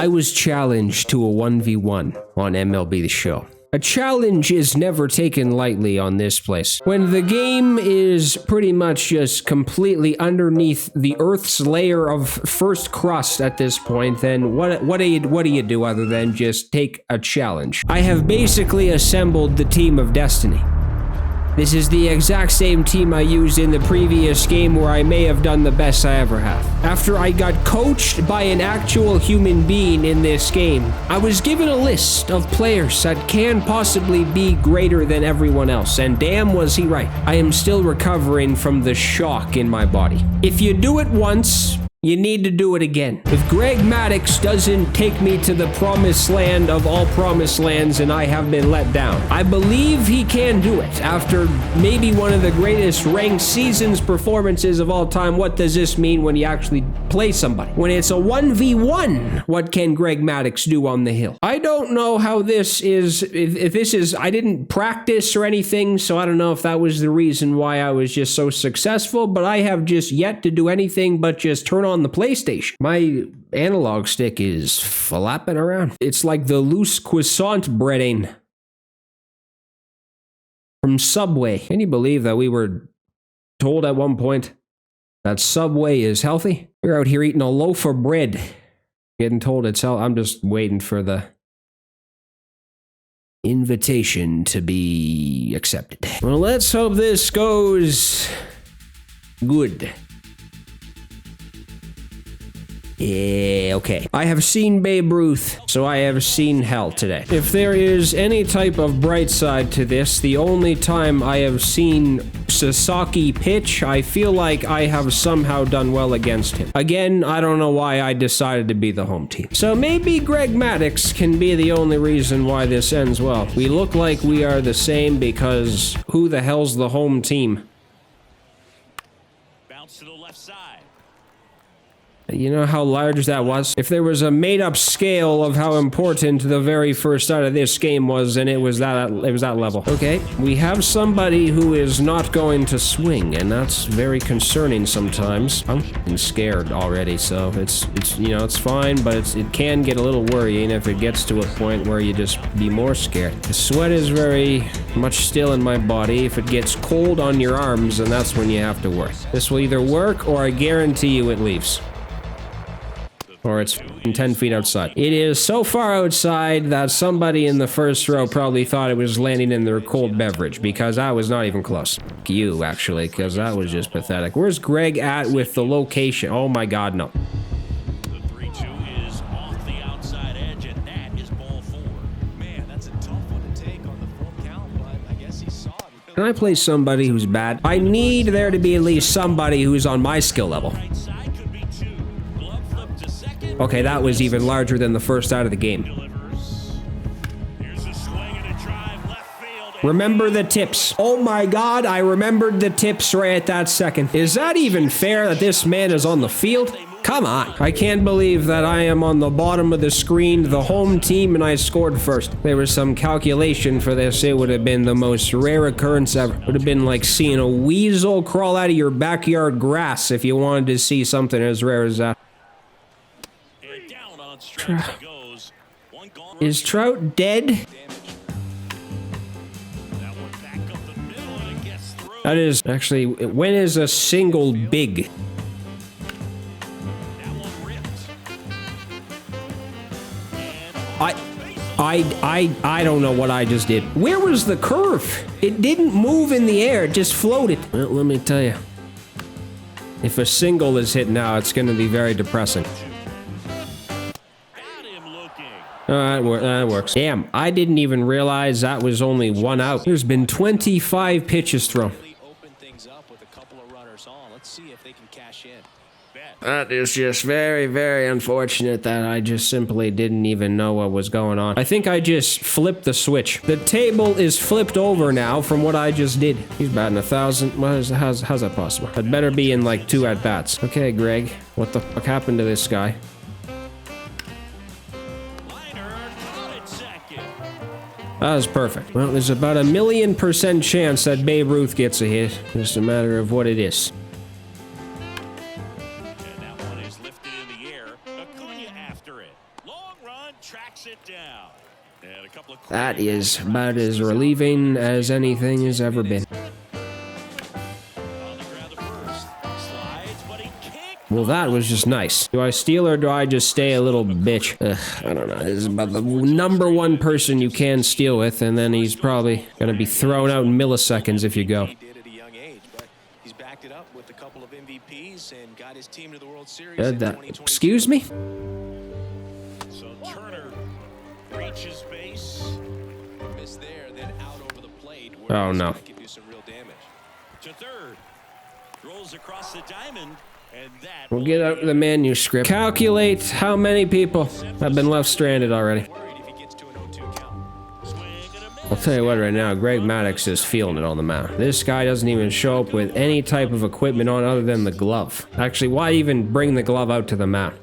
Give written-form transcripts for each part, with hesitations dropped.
I was challenged to a 1v1 on MLB The Show. A challenge is never taken lightly on this place. When the game is pretty much just completely underneath the Earth's layer of first crust at this point, then what do you do other than just take a challenge? I have basically assembled the team of destiny. This is the exact same team I used in the previous game where I may have done the best I ever have. After I got coached by an actual human being in this game, I was given a list of players that can possibly be greater than everyone else, and damn was he right. I am still recovering from the shock in my body. If you do it once, you need to do it again. If Greg Maddux doesn't take me to the promised land of all promised lands and I have been let down, I believe he can do it. After maybe one of the greatest ranked seasons performances of all time, what does this mean when you actually play somebody? When it's a 1v1, what can Greg Maddux do on the hill? I don't know how this is, if this is, I didn't practice or anything, so I don't know if that was the reason why I was just so successful, but I have just yet to do anything but just turn on the PlayStation. My analog stick is flapping around. It's like the loose croissant breading from Subway. Can you believe that we were told at one point that Subway is healthy? We're out here eating a loaf of bread, getting told it's healthy. I'm just waiting for the invitation to be accepted. Well, let's hope this goes good. Yeah, okay. I have seen Babe Ruth, so I have seen hell today. If there is any type of bright side to this, the only time I have seen Sasaki pitch, I feel like I have somehow done well against him. Again, I don't know why I decided to be the home team. So maybe Greg Maddux can be the only reason why this ends well. We look like we are the same because who the hell's the home team? Bounce to the left side. You know how large that was? If there was a made-up scale of how important the very first start of this game was, and it was that level. Okay, we have somebody who is not going to swing, and that's very concerning sometimes. I'm f***ing scared already, so it's you know, it's fine, but it can get a little worrying if it gets to a point where you just be more scared. The sweat is very much still in my body. If it gets cold on your arms, then that's when you have to work. This will either work, or I guarantee you it leaves. Or it's 10 feet outside. It is so far outside that somebody in the first row probably thought it was landing in their cold beverage, because I was not even close. You, actually, because that was just pathetic. Where's Greg at with the location? Oh my god, no. The 3-2 is off the outside edge, and that is ball 4. Man, that's a tough one to take on the full count, but I guess he saw it. Can I play somebody who's bad? I need there to be at least somebody who's on my skill level. Okay, that was even larger than the first out of the game. Remember the tips. Oh my god, I remembered the tips right at that second. Is that even fair that this man is on the field? Come on. I can't believe that I am on the bottom of the screen, the home team, and I scored first. There was some calculation for this. It would have been the most rare occurrence ever. It would have been like seeing a weasel crawl out of your backyard grass if you wanted to see something as rare as that. Is Trout dead? That is actually, when is a single big? I don't know what I just did. Where was the curve? It didn't move in the air, it just floated. Well, let me tell you. If a single is hit now, it's going to be very depressing. That works. Damn, I didn't even realize that was only one out. There's been 25 pitches thrown. That is just very, very unfortunate that I just simply didn't even know what was going on. I think I just flipped the switch. The table is flipped over now from what I just did. He's batting 1,000. How's that possible? I'd better be in like 2 at-bats. Okay, Greg, what the fuck happened to this guy? That was perfect. Well, there's about a 1,000,000% chance that Babe Ruth gets a hit. Just a matter of what it is. run tracks it down. And a couple of That is about as relieving as anything has ever been. on the ground at first. Slides, but he can't. Well, that was just nice. Do I steal or do I just stay a little bitch? I don't know. This is about the number one person you can steal with, and then he's probably gonna be thrown out in milliseconds if you go. He did at a young age, but he's backed it up with a couple of MVPs and got his team to the World Series in 2022. Excuse me? So Turner reaches base. Miss there, then out over the plate. Oh, no. Could do some real damage. To third. Rolls across the diamond. And that We'll get out the manuscript. Calculate how many people have been left stranded already. Worried if he gets to an 0-2 count. swing and a miss. I'll tell you what right now, Greg Maddux is feeling it on the mound. This guy doesn't even show up with any type of equipment on other than the glove. Actually, why even bring the glove out to the mound?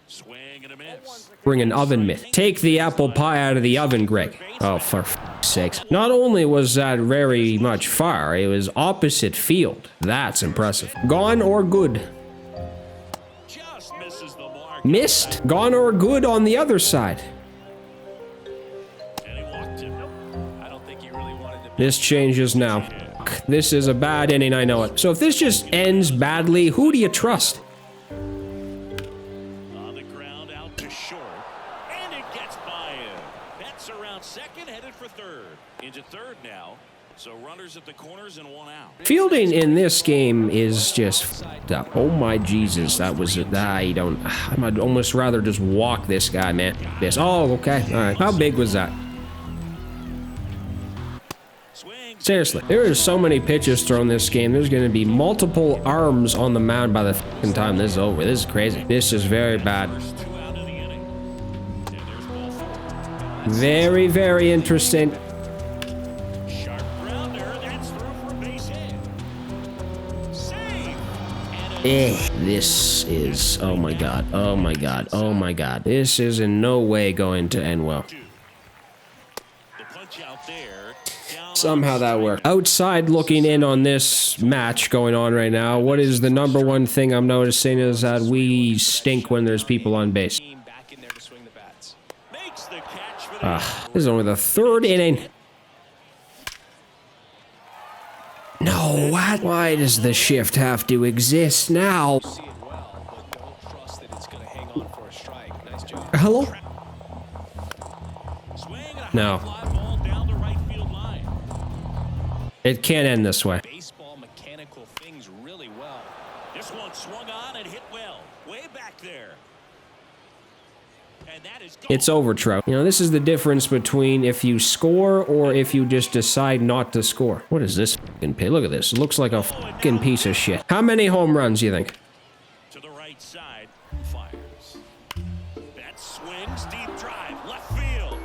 Swing and a miss. Bring an oven mitt. Take the apple pie out of the oven, Greg. Oh, for f***'s sakes. Not only was that very much far, it was opposite field. That's impressive. Gone or good? Just misses the mark. Missed? Gone or good on the other side? And he walked him. I don't think he really wanted to. This changes now. This is a bad inning, I know it. So if this just ends badly, who do you trust? On the ground, out to short. And it gets by him. That's around second, headed for third. Into third now. So runners at the corners and one out. Fielding in this game is just f***ed up. Oh my Jesus, that was it. I'd almost rather just walk this guy, man. This. Oh, okay. All right. How big was that? Swings. Seriously, there are so many pitches thrown this game. There's going to be multiple arms on the mound by the f***ing time this is over. This is crazy. This is very bad. First two out of the inning. And there's ball four. Very, very interesting. Sharp grounder. That's through for a base hit. Save. And a This is, oh my God, oh my God, oh my God. This is in no way going to end well. two. The punch out there. Down Somehow that worked. Outside looking in on this match going on right now, what is the number one thing I'm noticing is that we stink when there's people on base. Team back in there to swing the bats. makes the catch for the This is only the third inning. No, what? Why does the shift have to exist now? See it well, but don't trust that it's going to hang on for a strike. Nice job. Hello? swing and a No. high fly ball down the right field line. It can't end this way. Baseball mechanical things really well. This one swung on and hit well. Way back there. And that is gone. It's over, Trout. You know, this is the difference between if you score or if you just decide not to score. What is this fucking pit? Look at this. It looks like a fucking piece of shit. How many home runs do you think? To the right side. Fires. That swings. Deep drive. Left field.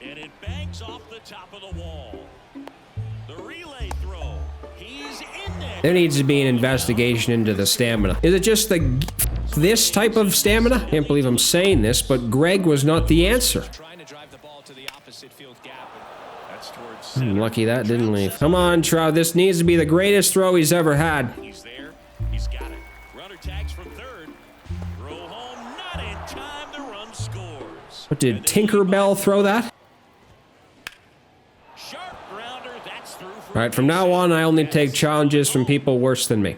And it bangs off the top of the wall. The relay throw. He's in there. There needs to be an investigation into the stamina. Is it just this type of stamina? Can't believe I'm saying this, but Greg was not the answer. Trying to drive the ball to the opposite field gap. That's towards I'm center. lucky that didn't leave. Come on, Trout. This needs to be the greatest throw he's ever had. He's there. He's got it. Runner tags from third. Throw home. Not in time. The run scores. What, did Tinkerbell throw that? Sharp grounder. That's through for All right, from now on, I only take challenges from people worse than me.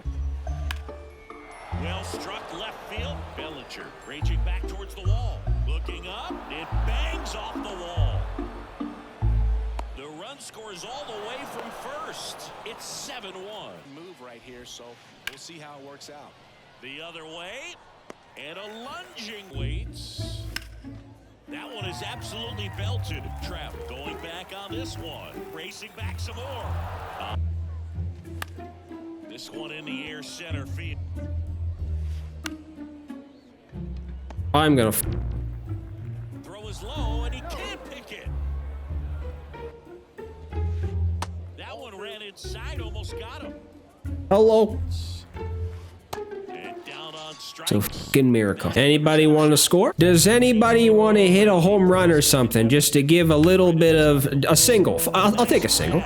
well struck left field. Bellinger raging back towards the wall. Looking up. It bangs off the wall. The run scores all the way from first. It's 7-1. Move right here, so we'll see how it works out. The other way. And a lunging waits. That one is absolutely belted. Trap going back on this one. Racing back some more. This one in the air center field. I'm gonna. Throw is low and he can't pick it. That one ran inside, almost got him. Hello. And down on strike. It's a fucking miracle. Anybody want to score? Does anybody want to hit a home run or something just to give a little bit of a single? I'll take a single.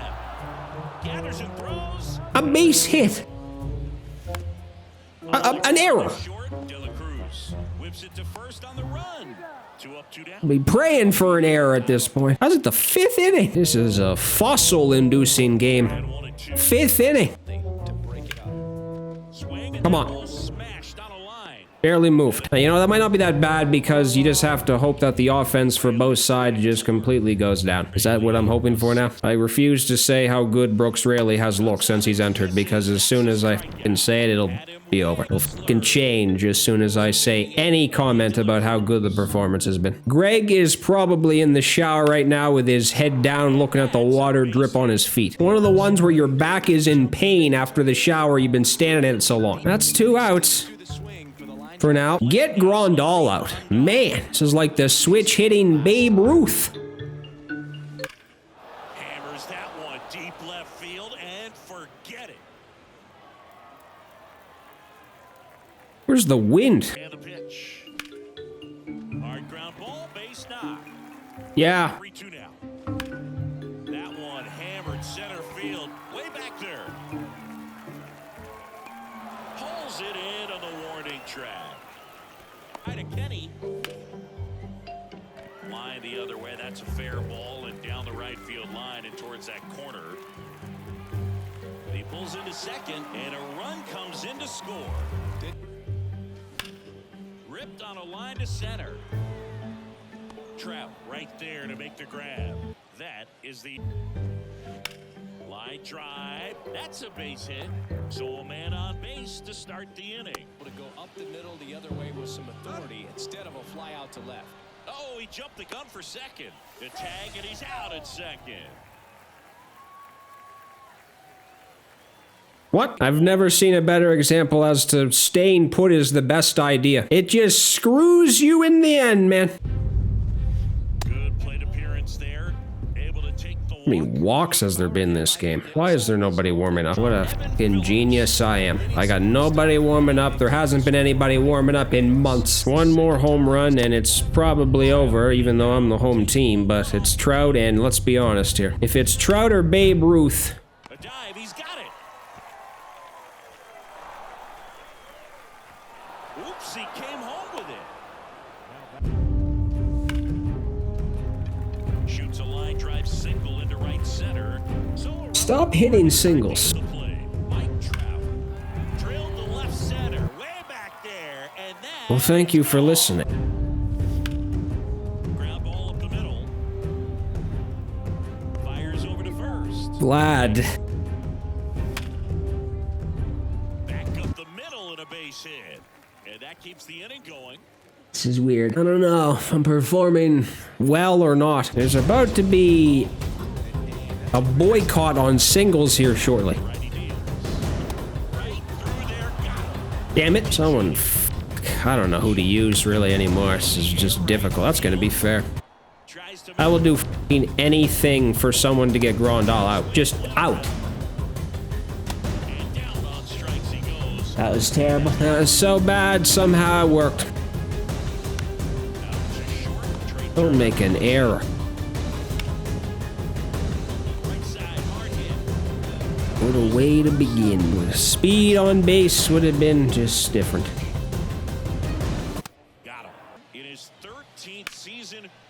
Gathers and throws. A base hit. An error. Short. De La Cruz whips it to first on the run. 2 up, 2 down. I'll be praying for an error at this point. How's it the 5th inning? This is a fossil-inducing game. 5th inning. Come on. Smashed on a line. Barely moved. Now, you know, that might not be that bad because you just have to hope that the offense for both sides just completely goes down. Is that what I'm hoping for now? I refuse to say how good Brooks Raley has looked since he's entered because as soon as I can say it, it'll be over. It'll fucking change as soon as I say any comment about how good the performance has been. Greg is probably in the shower right now with his head down looking at the water drip on his feet. One of the ones where your back is in pain after the shower, you've been standing in it so long. That's 2 outs. For now, get Grandal out. Man, this is like the switch hitting Babe Ruth. Hammers that one deep left field and forget it. Where's the wind? And the pitch. Hard ground ball, base knock. Yeah. 3-2 now. That one hammered center field, way back there. Pulls it in on the warning track. Right to Kenny. Line the other way. That's a fair ball and down the right field line and towards that corner. He pulls into second and a run comes in to score. Ripped on a line to center. Trout right there to make the grab. That is the line drive. That's a base hit. So a man on base to start the inning. To go up the middle the other way with some authority instead of a fly out to left. Oh, he jumped the gun for second. The tag, and he's out at second. What? I've never seen a better example as to staying put is the best idea. It just screws you in the end, man. Good plate appearance there. Able to take the How many walks has there been this game? Why is there nobody warming up? What a fucking genius I am. I got nobody warming up. There hasn't been anybody warming up in months. One more home run and it's probably over, even though I'm the home team, but it's Trout and let's be honest here. If it's Trout or Babe Ruth, a dive. He's got it. Oops, he came home with it. Shoots a line drive single into right center. So stop hitting singles. Well, thank you for listening. Ground ball up the middle. Fires over to first. Vlad. Back up the middle and a base hit. And that keeps the inning going. This is weird. I don't know if I'm performing well or not. There's about to be a boycott on singles here shortly. Damn it. Someone... I don't know who to use really anymore. This is just difficult. That's going to be fair. I will do f***ing anything for someone to get Grandal out. Just out. That was terrible. That was so bad. Somehow it worked. Don't make an error. What a way to begin. Speed on base would have been just different.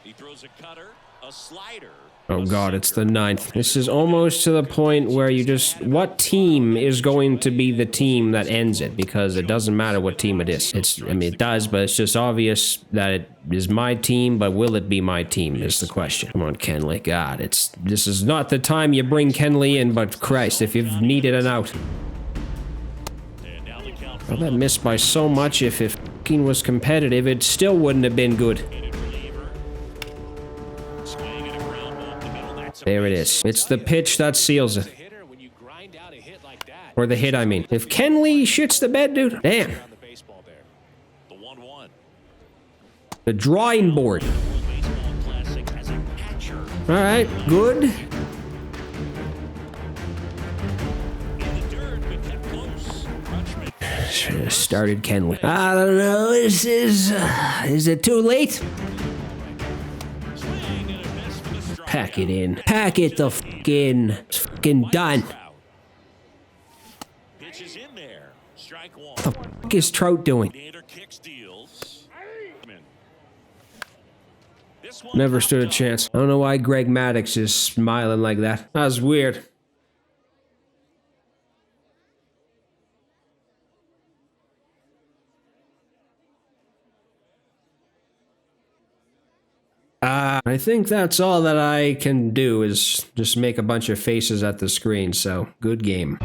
He throws a cutter, a slider. Oh god, it's the 9th. This is almost to the point where you just... What team is going to be the team that ends it? Because it doesn't matter what team it is. I mean, it does, but it's just obvious that it is my team, but will it be my team is the question. Come on, Kenley. God, this is not the time you bring Kenley in, but Christ, if you've needed an out. Well, that missed by so much. If it f***ing was competitive, it still wouldn't have been good. There it is. It's the pitch that seals it. Or the hit, I mean. If Kenley shits the bed, dude, damn. The drawing board. All right, good. Should have started Kenley. I don't know. Is it too late? Pack it in. Pack it the fucking. It's fucking done. What the fuck is Trout doing? This one Never popped stood a up. chance. I don't know why Greg Maddux is smiling like that. That was weird. I think that's all that I can do is just make a bunch of faces at the screen, so good game.